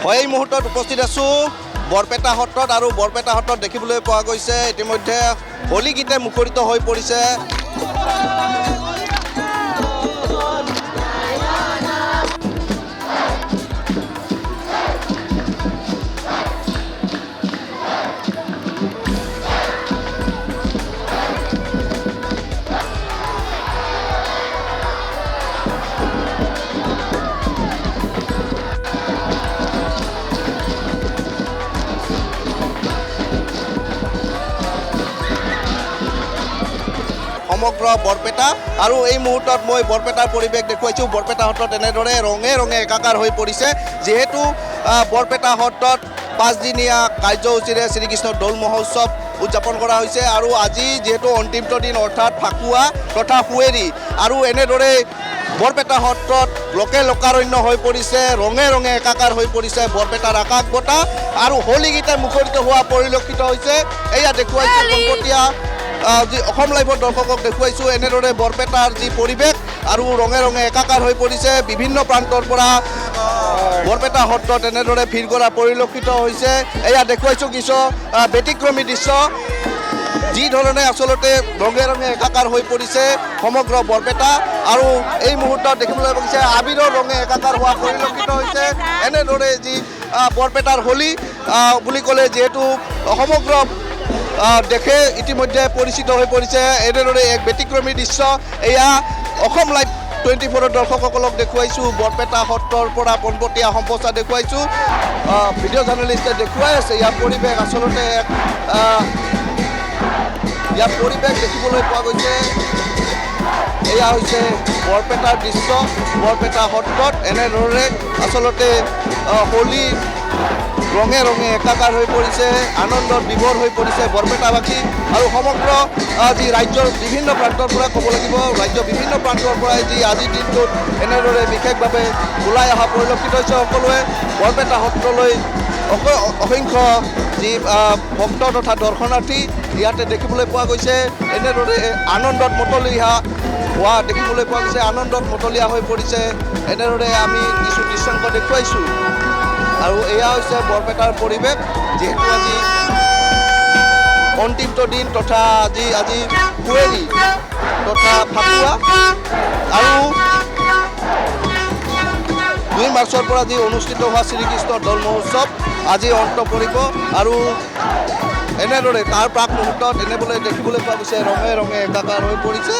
হয় এই মুহূৰ্তত উপস্থিত আছোঁ বৰপেটা সত্ৰত আৰু বৰপেটা সত্ৰত দেখিবলৈ পোৱা গৈছে ইতিমধ্যে হোলী গীতে মুখৰিত হৈ পৰিছে। সমগ্ৰ বৰপেটা আৰু এই মুহূৰ্তত মই বৰপেটাৰ পৰিৱেশ দেখুৱাইছোঁ। বৰপেটা সত্ৰত এনেদৰে ৰঙে ৰঙে একাকাৰ হৈ পৰিছে যিহেতু বৰপেটা সত্ৰত 5 দিনীয়া কাৰ্যসূচীৰে শ্ৰীকৃষ্ণৰ দৌল মহোৎসৱ উদযাপন কৰা হৈছে আৰু আজি যিহেতু অন্তিমটো দিন অৰ্থাৎ ফাকুৱা তথা সুৱেৰী আৰু এনেদৰে বৰপেটা সত্ৰত লোকে লোকাৰণ্য হৈ পৰিছে, ৰঙে ৰঙে একাকাৰ হৈ পৰিছে বৰপেটাৰ আকাশ বঁটা আৰু হোলী গীতে মুখৰিত হোৱা পৰিলক্ষিত হৈছে। এয়া দেখুৱাইছোঁ পোনপটীয়া যি অসম লাইভৰ দৰ্শকক দেখুৱাইছোঁ এনেদৰে বৰপেটাৰ যি পৰিৱেশ আৰু ৰঙে ৰঙে একাকাৰ হৈ পৰিছে। বিভিন্ন প্ৰান্তৰ পৰা বৰপেটা সত্ৰত এনেদৰে ভিৰ কৰা পৰিলক্ষিত হৈছে। এয়া দেখুৱাইছোঁ কিছু ব্যতিক্ৰমী দৃশ্য যি ধৰণে আচলতে ৰঙে ৰঙে একাকাৰ হৈ পৰিছে সমগ্ৰ বৰপেটা আৰু এই মুহূৰ্তত দেখিবলৈ পাইছে আবিৰৰ ৰঙে একাকাৰ হোৱা পৰিলক্ষিত হৈছে। এনেদৰে যি বৰপেটাৰ হোলী বুলি ক'লে যিহেতু সমগ্ৰ দেশে ইতিমধ্যে পৰিচিত হৈ পৰিছে এনেদৰে এক ব্যতিক্ৰমী দৃশ্য। এয়া অসম লাইভ 24ৰ দৰ্শকসকলক দেখুৱাইছোঁ বৰপেটা সত্ৰৰ পৰা পোনপটীয়া সম্প্ৰচাৰ দেখুৱাইছোঁ। ভিডিঅ' জাৰ্নেলিষ্টে দেখুৱাই আছে ইয়াৰ পৰিৱেশ আচলতে ইয়াৰ পৰিৱেশ দেখিবলৈ পোৱা গৈছে। এয়া হৈছে বৰপেটাৰ দৃশ্য। বৰপেটা সত্ৰত এনেদৰে আচলতে হোলী ৰঙে ৰঙে একাকাৰ হৈ পৰিছে, আনন্দত বিভোৰ হৈ পৰিছে বৰপেটাবাসী আৰু সমগ্ৰ যি ৰাজ্যৰ বিভিন্ন প্ৰান্তৰ পৰা ক'ব লাগিব ৰাজ্যৰ বিভিন্ন প্ৰান্তৰ পৰাই যি আজিৰ দিনটোত এনেদৰে বিশেষভাৱে ওলাই অহা পৰিলক্ষিত হৈছে। সকলোৱে বৰপেটা সত্ৰলৈ অসংখ্য যি ভক্ত তথা দৰ্শনাৰ্থী ইয়াতে দেখিবলৈ পোৱা গৈছে। এনেদৰে আনন্দত মতলীয়া হোৱা দেখিবলৈ পোৱা গৈছে, আনন্দত মতলীয়া হৈ পৰিছে। এনেদৰে আমি কিছু দৃশ্যাংশ দেখুৱাইছোঁ আৰু এয়া হৈছে বৰপেটাৰ পৰিৱেশ যিহেতু আজি অন্তিমটো দিন তথা আজি সুৱেৰী তথা ফাকুৱা আৰু 2 মাৰ্চৰ পৰা যি অনুষ্ঠিত হোৱা শ্ৰীকৃষ্ণৰ দৌল মহোৎসৱ আজি অন্ত পৰিব আৰু এনেদৰে তাৰ প্ৰাক মুহূৰ্তত এনেবলৈ দেখিবলৈ পোৱা গৈছে ৰঙে ৰঙে একাকাৰ হৈ পৰিছে।